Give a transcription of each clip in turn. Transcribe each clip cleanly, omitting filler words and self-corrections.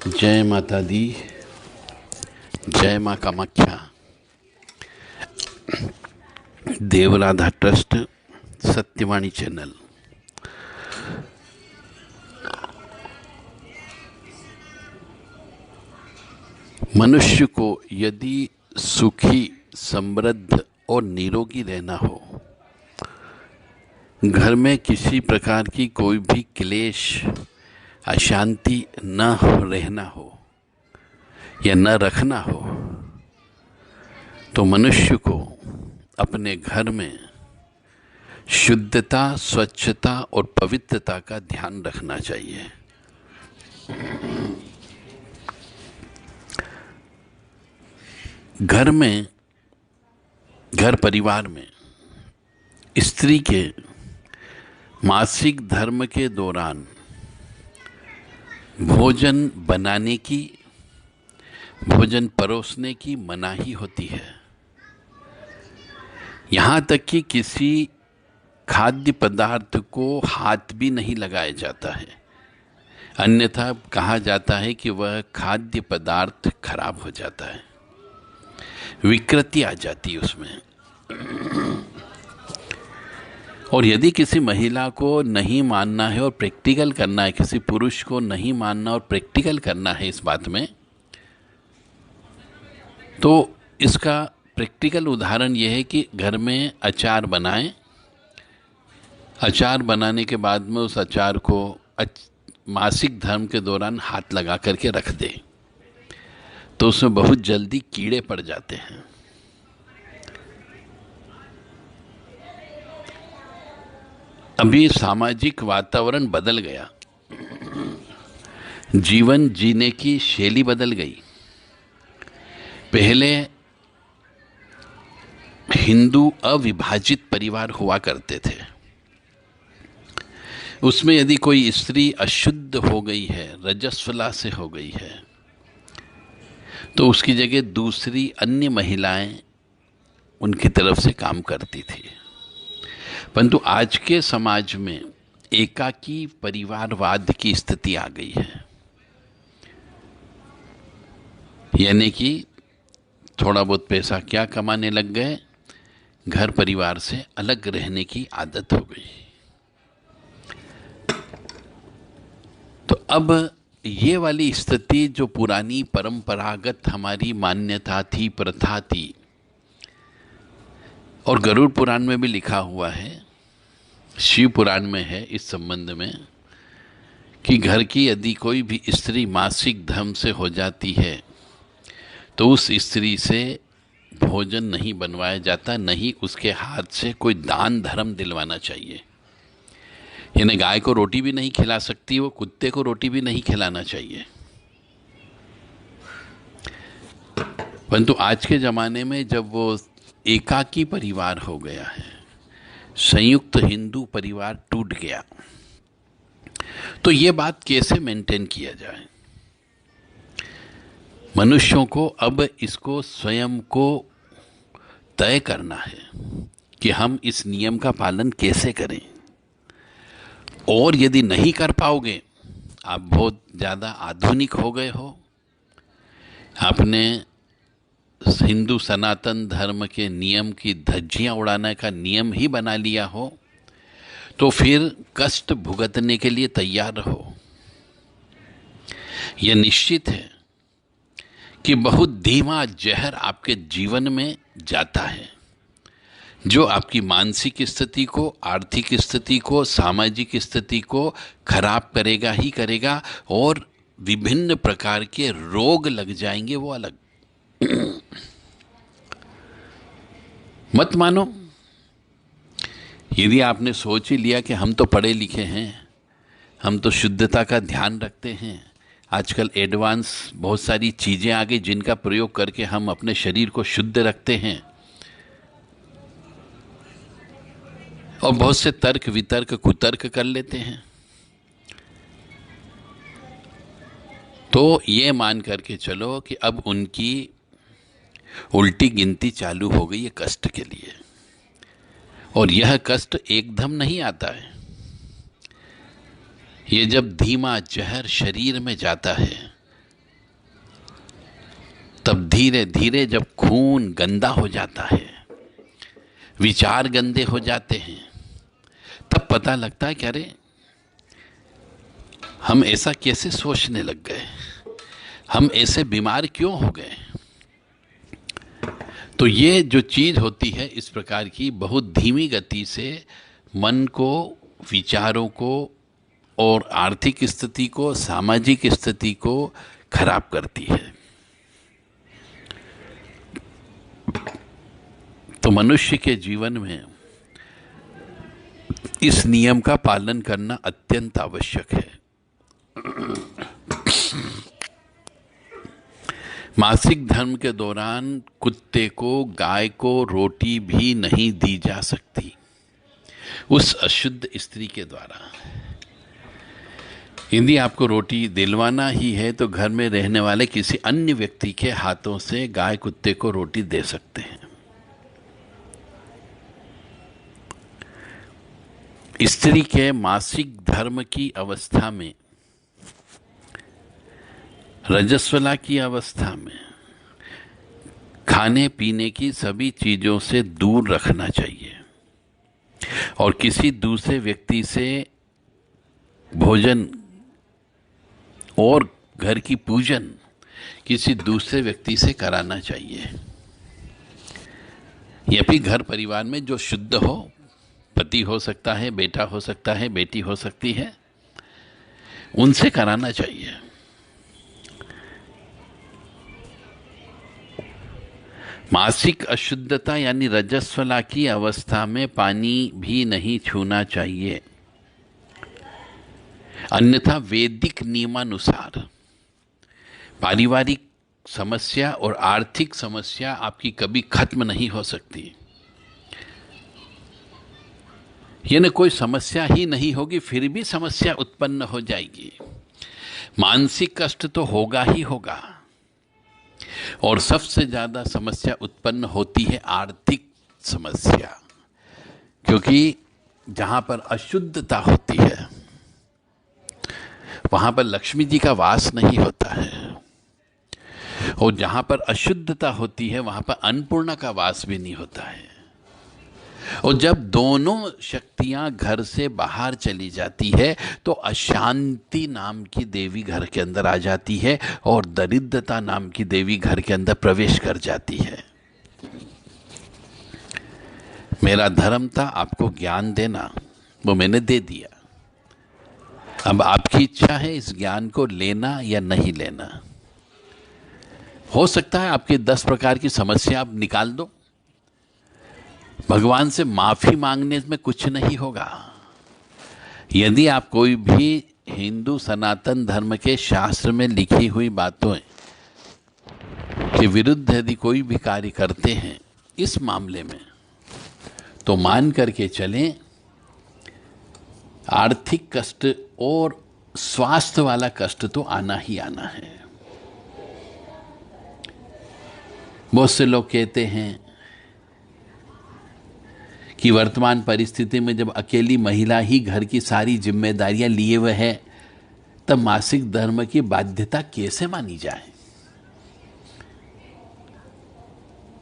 जय माता दी। जय माँ कामाख्या। Devradha trust, Satyavani channel. मनुष्य को यदि सुखी, समृद्ध और निरोगी रहना हो, घर में किसी प्रकार की कोई भी क्लेश, अशांति न रहना हो या न रखना हो, तो मनुष्य को अपने घर में शुद्धता, स्वच्छता और पवित्रता का ध्यान रखना चाहिए। घर परिवार में स्त्री के मासिक धर्म के दौरान भोजन बनाने की, भोजन परोसने की मनाही होती है। यहाँ तक कि किसी खाद्य पदार्थ को हाथ भी नहीं लगाया जाता है, अन्यथा कहा जाता है कि वह खाद्य पदार्थ खराब हो जाता है, विकृति आ जाती है उसमें। और यदि किसी महिला को नहीं मानना है और प्रैक्टिकल करना है, किसी पुरुष को नहीं मानना और प्रैक्टिकल करना है इस बात में, तो इसका प्रैक्टिकल उदाहरण यह है कि घर में अचार बनाएं। अचार बनाने के बाद में उस अचार को मासिक धर्म के दौरान हाथ लगा करके रख दें, तो उसमें बहुत जल्दी कीड़े पड़ जाते हैं। अभी सामाजिक वातावरण बदल गया, जीवन जीने की शैली बदल गई। पहले हिंदू अविभाजित परिवार हुआ करते थे। उसमें यदि कोई स्त्री अशुद्ध हो गई है, रजस्वला से हो गई है, तो उसकी जगह दूसरी अन्य महिलाएं उनकी तरफ से काम करती थी। परंतु आज के समाज में एकाकी परिवारवाद की स्थिति आ गई है, यानी कि थोड़ा बहुत पैसा क्या कमाने लग गए, घर परिवार से अलग रहने की आदत हो गई। तो अब ये वाली स्थिति जो पुरानी परंपरागत हमारी मान्यता थी, प्रथा थी, और गरुड़ पुराण में भी लिखा हुआ है, शिव पुराण में है इस संबंध में, कि घर की यदि कोई भी स्त्री मासिक धर्म से हो जाती है तो उस स्त्री से भोजन नहीं बनवाया जाता, नहीं उसके हाथ से कोई दान धर्म दिलवाना चाहिए। यानी गाय को रोटी भी नहीं खिला सकती, वो कुत्ते को रोटी भी नहीं खिलाना चाहिए। परंतु आज के ज़माने में जब वो एकाकी परिवार हो गया है, संयुक्त हिंदू परिवार टूट गया, तो ये बात कैसे मेंटेन किया जाए? मनुष्यों को अब इसको स्वयं को तय करना है कि हम इस नियम का पालन कैसे करें। और यदि नहीं कर पाओगे, आप बहुत ज़्यादा आधुनिक हो गए हो, आपने हिंदू सनातन धर्म के नियम की धज्जियां उड़ाने का नियम ही बना लिया हो, तो फिर कष्ट भुगतने के लिए तैयार रहो। यह निश्चित है कि बहुत धीमा जहर आपके जीवन में जाता है, जो आपकी मानसिक स्थिति को, आर्थिक स्थिति को, सामाजिक स्थिति को खराब करेगा ही करेगा, और विभिन्न प्रकार के रोग लग जाएंगे, वो अलग। मत मानो। यदि आपने सोच ही लिया कि हम तो पढ़े लिखे हैं, हम तो शुद्धता का ध्यान रखते हैं, आजकल एडवांस बहुत सारी चीज़ें आ गई जिनका प्रयोग करके हम अपने शरीर को शुद्ध रखते हैं, और बहुत से तर्क वितर्क कुतर्क कर लेते हैं, तो ये मान करके चलो कि अब उनकी उल्टी गिनती चालू हो गई है कष्ट के लिए। और यह कष्ट एकदम नहीं आता है, ये जब धीमा जहर शरीर में जाता है तब धीरे धीरे जब खून गंदा हो जाता है, विचार गंदे हो जाते हैं, तब पता लगता है कि अरे हम ऐसा कैसे सोचने लग गए, हम ऐसे बीमार क्यों हो गए। तो ये जो चीज होती है इस प्रकार की, बहुत धीमी गति से मन को, विचारों को और आर्थिक स्थिति को, सामाजिक स्थिति को खराब करती है। तो मनुष्य के जीवन में इस नियम का पालन करना अत्यंत आवश्यक है। मासिक धर्म के दौरान कुत्ते को, गाय को रोटी भी नहीं दी जा सकती उस अशुद्ध स्त्री के द्वारा। यदि आपको रोटी दिलवाना ही है तो घर में रहने वाले किसी अन्य व्यक्ति के हाथों से गाय कुत्ते को रोटी दे सकते हैं। स्त्री के मासिक धर्म की अवस्था में, रजस्वला की अवस्था में खाने पीने की सभी चीजों से दूर रखना चाहिए और किसी दूसरे व्यक्ति से भोजन और घर की पूजन किसी दूसरे व्यक्ति से कराना चाहिए। यह भी घर परिवार में जो शुद्ध हो, पति हो सकता है, बेटा हो सकता है, बेटी हो सकती है, उनसे कराना चाहिए। मासिक अशुद्धता यानी रजस्वला की अवस्था में पानी भी नहीं छूना चाहिए, अन्यथा वैदिक नियमानुसार पारिवारिक समस्या और आर्थिक समस्या आपकी कभी खत्म नहीं हो सकती। यानी कोई समस्या ही नहीं होगी, फिर भी समस्या उत्पन्न हो जाएगी। मानसिक कष्ट तो होगा ही होगा और सबसे ज्यादा समस्या उत्पन्न होती है आर्थिक समस्या, क्योंकि जहां पर अशुद्धता होती है वहां पर लक्ष्मी जी का वास नहीं होता है और जहां पर अशुद्धता होती है वहां पर अन्नपूर्णा का वास भी नहीं होता है। और जब दोनों शक्तियां घर से बाहर चली जाती है तो अशांति नाम की देवी घर के अंदर आ जाती है और दरिद्रता नाम की देवी घर के अंदर प्रवेश कर जाती है। मेरा धर्म था आपको ज्ञान देना, वो मैंने दे दिया। अब आपकी इच्छा है इस ज्ञान को लेना या नहीं लेना। हो सकता है आपकी 10 प्रकार की समस्या आप निकाल दो, भगवान से माफी मांगने में कुछ नहीं होगा। यदि आप कोई भी हिंदू सनातन धर्म के शास्त्र में लिखी हुई बातों के विरुद्ध यदि कोई भी कार्य करते हैं इस मामले में, तो मान करके चलें आर्थिक कष्ट और स्वास्थ्य वाला कष्ट तो आना ही आना है। बहुत से लोग कहते हैं कि वर्तमान परिस्थिति में जब अकेली महिला ही घर की सारी जिम्मेदारियां लिए हुए है, तब मासिक धर्म की बाध्यता कैसे मानी जाए।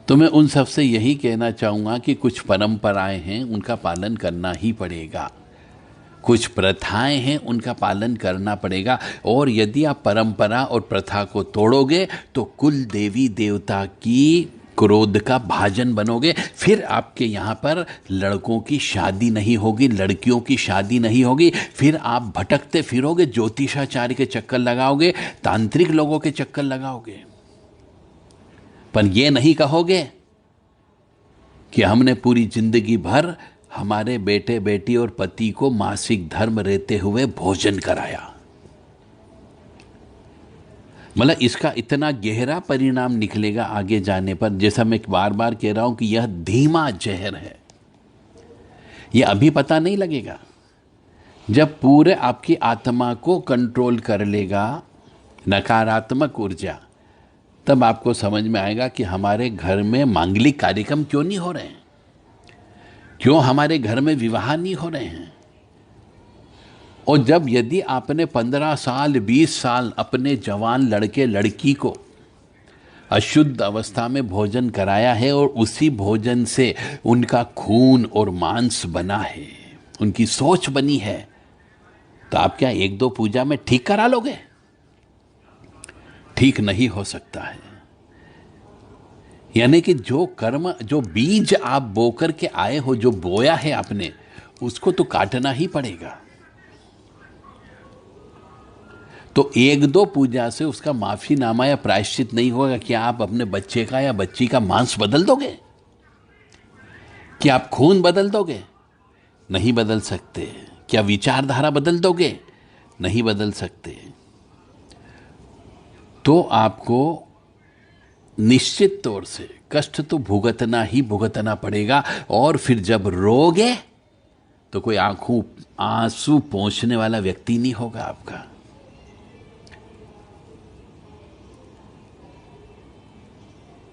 तो मैं उन सबसे यही कहना चाहूंगा कि कुछ परंपराएं हैं उनका पालन करना ही पड़ेगा, कुछ प्रथाएं हैं उनका पालन करना पड़ेगा। और यदि आप परंपरा और प्रथा को तोड़ोगे तो कुल देवी देवता की क्रोध का भाजन बनोगे। फिर आपके यहाँ पर लड़कों की शादी नहीं होगी, लड़कियों की शादी नहीं होगी। फिर आप भटकते फिरोगे, ज्योतिषाचार्य के चक्कर लगाओगे, तांत्रिक लोगों के चक्कर लगाओगे, पर यह नहीं कहोगे कि हमने पूरी जिंदगी भर हमारे बेटे बेटी और पति को मासिक धर्म रहते हुए भोजन कराया। मतलब इसका इतना गहरा परिणाम निकलेगा आगे जाने पर। जैसा मैं बार बार कह रहा हूं कि यह धीमा जहर है, यह अभी पता नहीं लगेगा। जब पूरे आपकी आत्मा को कंट्रोल कर लेगा नकारात्मक ऊर्जा, तब आपको समझ में आएगा कि हमारे घर में मांगलिक कार्यक्रम क्यों नहीं हो रहे हैं, क्यों हमारे घर में विवाह नहीं हो रहे हैं। और जब यदि आपने 15 साल 20 साल अपने जवान लड़के लड़की को अशुद्ध अवस्था में भोजन कराया है और उसी भोजन से उनका खून और मांस बना है, उनकी सोच बनी है, तो आप क्या एक दो पूजा में ठीक करा लोगे? ठीक नहीं हो सकता है। यानी कि जो कर्म, जो बीज आप बो कर के आए हो, जो बोया है आपने, उसको तो काटना ही पड़ेगा। तो एक दो पूजा से उसका माफीनामा या प्रायश्चित नहीं होगा। क्या आप अपने बच्चे का या बच्ची का मांस बदल दोगे? क्या आप खून बदल दोगे? नहीं बदल सकते। क्या विचारधारा बदल दोगे? नहीं बदल सकते। तो आपको निश्चित तौर से कष्ट तो भुगतना ही भुगतना पड़ेगा। और फिर जब रोगे तो कोई आंखों आंसू पोंछने वाला व्यक्ति नहीं होगा आपका।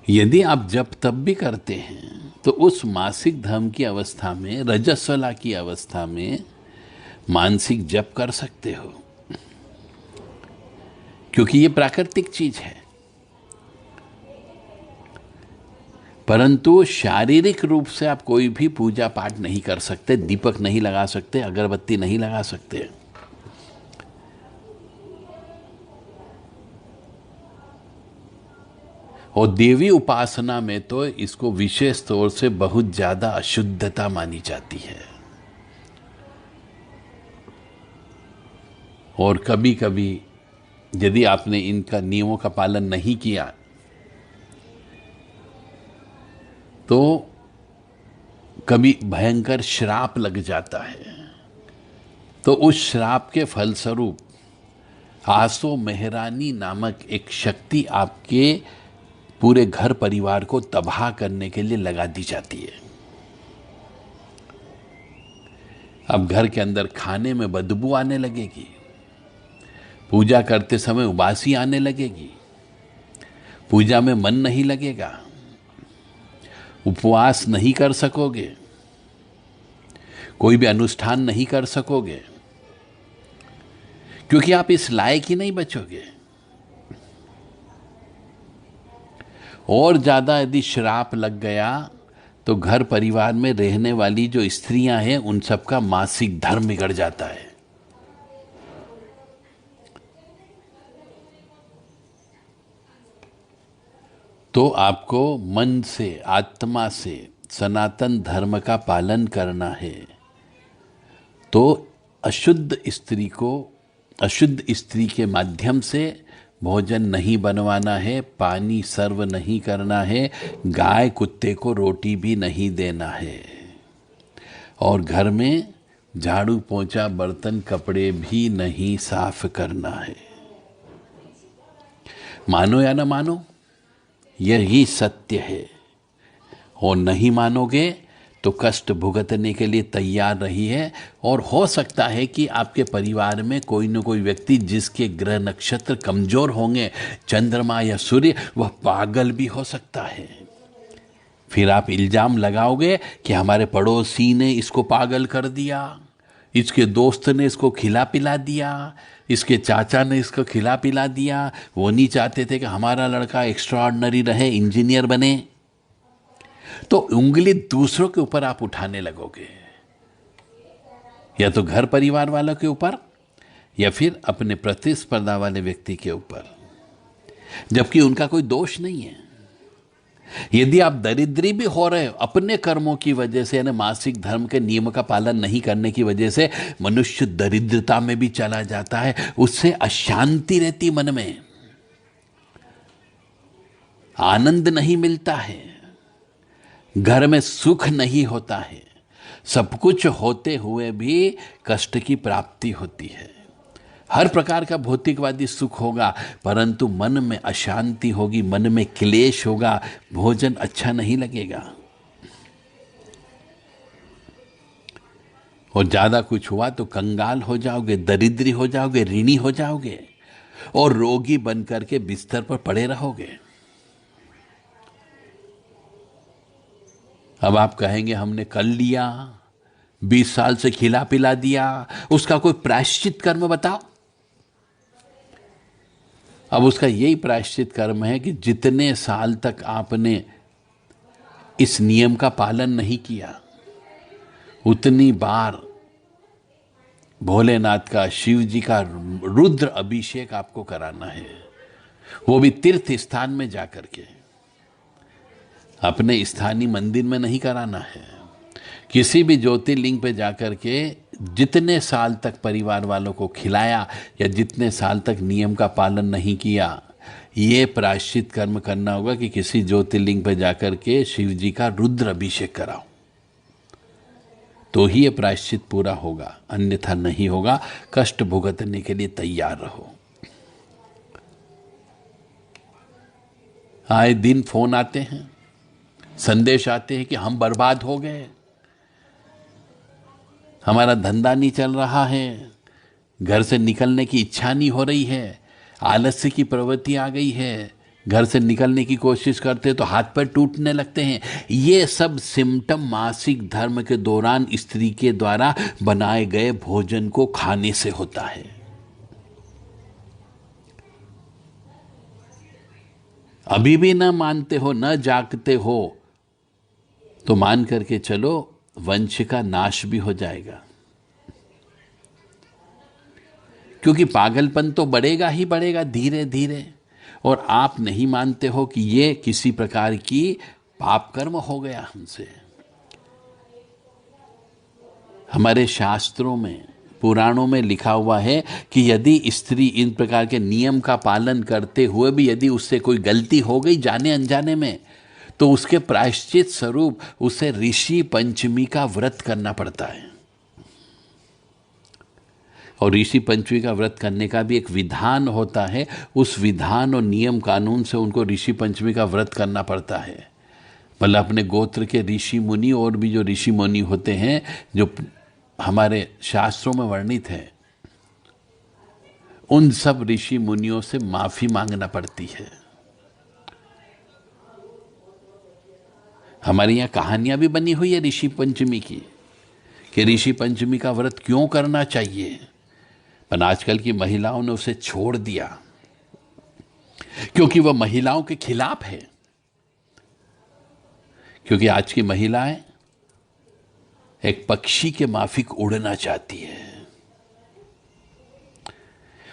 यदि आप जब तब भी करते हैं तो उस मासिक धर्म की अवस्था में, रजस्वला की अवस्था में मानसिक जप कर सकते हो, क्योंकि ये प्राकृतिक चीज है। परंतु शारीरिक रूप से आप कोई भी पूजा पाठ नहीं कर सकते, दीपक नहीं लगा सकते, अगरबत्ती नहीं लगा सकते। और देवी उपासना में तो इसको विशेष तौर से बहुत ज्यादा अशुद्धता मानी जाती है। और कभी कभी यदि आपने इनका नियमों का पालन नहीं किया तो कभी भयंकर श्राप लग जाता है। तो उस श्राप के फलस्वरूप आसो मेहरानी नामक एक शक्ति आपके पूरे घर परिवार को तबाह करने के लिए लगा दी जाती है। अब घर के अंदर खाने में बदबू आने लगेगी, पूजा करते समय उबासी आने लगेगी, पूजा में मन नहीं लगेगा, उपवास नहीं कर सकोगे, कोई भी अनुष्ठान नहीं कर सकोगे, क्योंकि आप इस लायक ही नहीं बचोगे। और ज्यादा यदि श्राप लग गया तो घर परिवार में रहने वाली जो स्त्रियां हैं उन सबका मासिक धर्म बिगड़ जाता है। तो आपको मन से, आत्मा से सनातन धर्म का पालन करना है। तो अशुद्ध स्त्री के माध्यम से भोजन नहीं बनवाना है, पानी सर्व नहीं करना है, गाय कुत्ते को रोटी भी नहीं देना है, और घर में झाड़ू पोंछा बर्तन कपड़े भी नहीं साफ करना है। मानो या न मानो, यही सत्य है। और नहीं मानोगे तो कष्ट भुगतने के लिए तैयार रही है। और हो सकता है कि आपके परिवार में कोई न कोई व्यक्ति जिसके ग्रह नक्षत्र कमजोर होंगे, चंद्रमा या सूर्य, वह पागल भी हो सकता है। फिर आप इल्जाम लगाओगे कि हमारे पड़ोसी ने इसको पागल कर दिया, इसके दोस्त ने इसको खिला पिला दिया, इसके चाचा ने इसको खिला पिला दिया, वो नहीं चाहते थे कि हमारा लड़का एक्स्ट्राऑर्डिनरी रहे, इंजीनियर बने। तो उंगली दूसरों के ऊपर आप उठाने लगोगे, या तो घर परिवार वालों के ऊपर या फिर अपने प्रतिस्पर्धा वाले व्यक्ति के ऊपर, जबकि उनका कोई दोष नहीं है। यदि आप दरिद्री भी हो रहे हो अपने कर्मों की वजह से, यानी मासिक धर्म के नियम का पालन नहीं करने की वजह से, मनुष्य दरिद्रता में भी चला जाता है, उससे अशांति रहती मन में, आनंद नहीं मिलता है, घर में सुख नहीं होता है, सब कुछ होते हुए भी कष्ट की प्राप्ति होती है। हर प्रकार का भौतिकवादी सुख होगा परंतु मन में अशांति होगी, मन में क्लेश होगा, भोजन अच्छा नहीं लगेगा। और ज्यादा कुछ हुआ तो कंगाल हो जाओगे, दरिद्री हो जाओगे, ऋणी हो जाओगे और रोगी बनकर के बिस्तर पर पड़े रहोगे। अब आप कहेंगे हमने कर लिया, 20 साल से खिला पिला दिया, उसका कोई प्रायश्चित कर्म बताओ। अब उसका यही प्रायश्चित कर्म है कि जितने साल तक आपने इस नियम का पालन नहीं किया, उतनी बार भोलेनाथ का, शिव जी का रुद्र अभिषेक आपको कराना है, वो भी तीर्थ स्थान में जाकर के, अपने स्थानीय मंदिर में नहीं कराना है। किसी भी ज्योतिर्लिंग पे जाकर के जितने साल तक परिवार वालों को खिलाया या जितने साल तक नियम का पालन नहीं किया, ये प्रायश्चित कर्म करना होगा कि किसी ज्योतिर्लिंग पे जाकर के शिव जी का रुद्र अभिषेक कराओ, तो ही ये प्रायश्चित पूरा होगा, अन्यथा नहीं होगा। कष्ट भुगतने के लिए तैयार रहो। आए दिन फोन आते हैं, संदेश आते हैं कि हम बर्बाद हो गए, हमारा धंधा नहीं चल रहा है, घर से निकलने की इच्छा नहीं हो रही है, आलस्य की प्रवृत्ति आ गई है, घर से निकलने की कोशिश करते तो हाथ पैर टूटने लगते हैं। ये सब सिम्टम मासिक धर्म के दौरान स्त्री के द्वारा बनाए गए भोजन को खाने से होता है। अभी भी न मानते हो, न जागते हो, तो मान करके चलो वंश का नाश भी हो जाएगा, क्योंकि पागलपन तो बढ़ेगा ही बढ़ेगा धीरे धीरे। और आप नहीं मानते हो कि ये किसी प्रकार की पाप कर्म हो गया हमसे। हमारे शास्त्रों में, पुराणों में लिखा हुआ है कि यदि स्त्री इन प्रकार के नियम का पालन करते हुए भी यदि उससे कोई गलती हो गई जाने अनजाने में, तो उसके प्रायश्चित स्वरूप उसे ऋषि पंचमी का व्रत करना पड़ता है। और ऋषि पंचमी का व्रत करने का भी एक विधान होता है। उस विधान और नियम कानून से उनको ऋषि पंचमी का व्रत करना पड़ता है। मतलब अपने गोत्र के ऋषि मुनि और भी जो ऋषि मुनि होते हैं, जो हमारे शास्त्रों में वर्णित हैं, उन सब ऋषि मुनियों से माफी मांगना पड़ती है। हमारे यहाँ कहानियां भी बनी हुई है ऋषि पंचमी की, कि ऋषि पंचमी का व्रत क्यों करना चाहिए, पर आजकल की महिलाओं ने उसे छोड़ दिया, क्योंकि वह महिलाओं के खिलाफ है। क्योंकि आज की महिलाएं एक पक्षी के माफिक उड़ना चाहती है,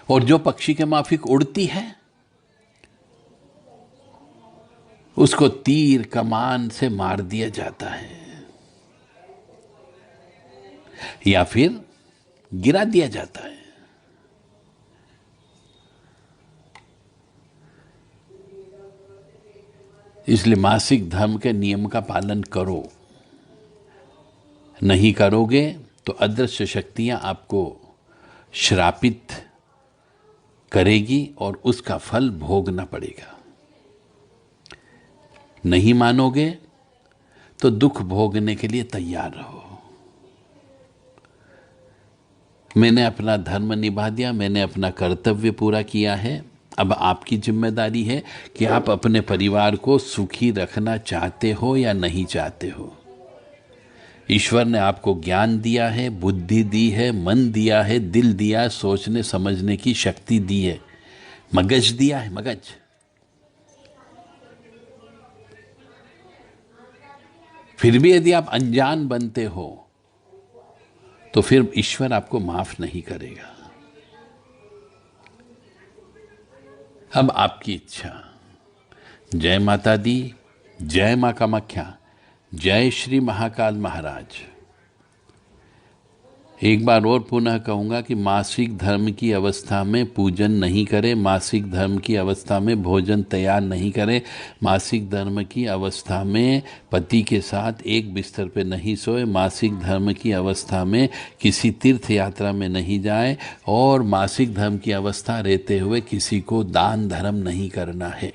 और जो पक्षी के माफिक उड़ती है उसको तीर कमान से मार दिया जाता है या फिर गिरा दिया जाता है। इसलिए मासिक धर्म के नियम का पालन करो। नहीं करोगे तो अदृश्य शक्तियां आपको श्रापित करेगी और उसका फल भोगना पड़ेगा। नहीं मानोगे तो दुख भोगने के लिए तैयार रहो। मैंने अपना धर्म निभा दिया, मैंने अपना कर्तव्य पूरा किया है। अब आपकी जिम्मेदारी है कि आप अपने परिवार को सुखी रखना चाहते हो या नहीं चाहते हो। ईश्वर ने आपको ज्ञान दिया है, बुद्धि दी है, मन दिया है, दिल दिया है, सोचने समझने की शक्ति दी है, मगज दिया है, मगज। फिर भी यदि आप अनजान बनते हो तो फिर ईश्वर आपको माफ नहीं करेगा। अब आपकी इच्छा। जय माता दी, जय मां कामाख्या, जय श्री महाकाल महाराज। एक बार और पुनः कहूँगा कि मासिक धर्म की अवस्था में पूजन नहीं करें, मासिक धर्म की अवस्था में भोजन तैयार नहीं करें, मासिक धर्म की अवस्था में पति के साथ एक बिस्तर पे नहीं सोए, मासिक धर्म की अवस्था में किसी तीर्थ यात्रा में नहीं जाए, और मासिक धर्म की अवस्था रहते हुए किसी को दान धर्म नहीं करना है।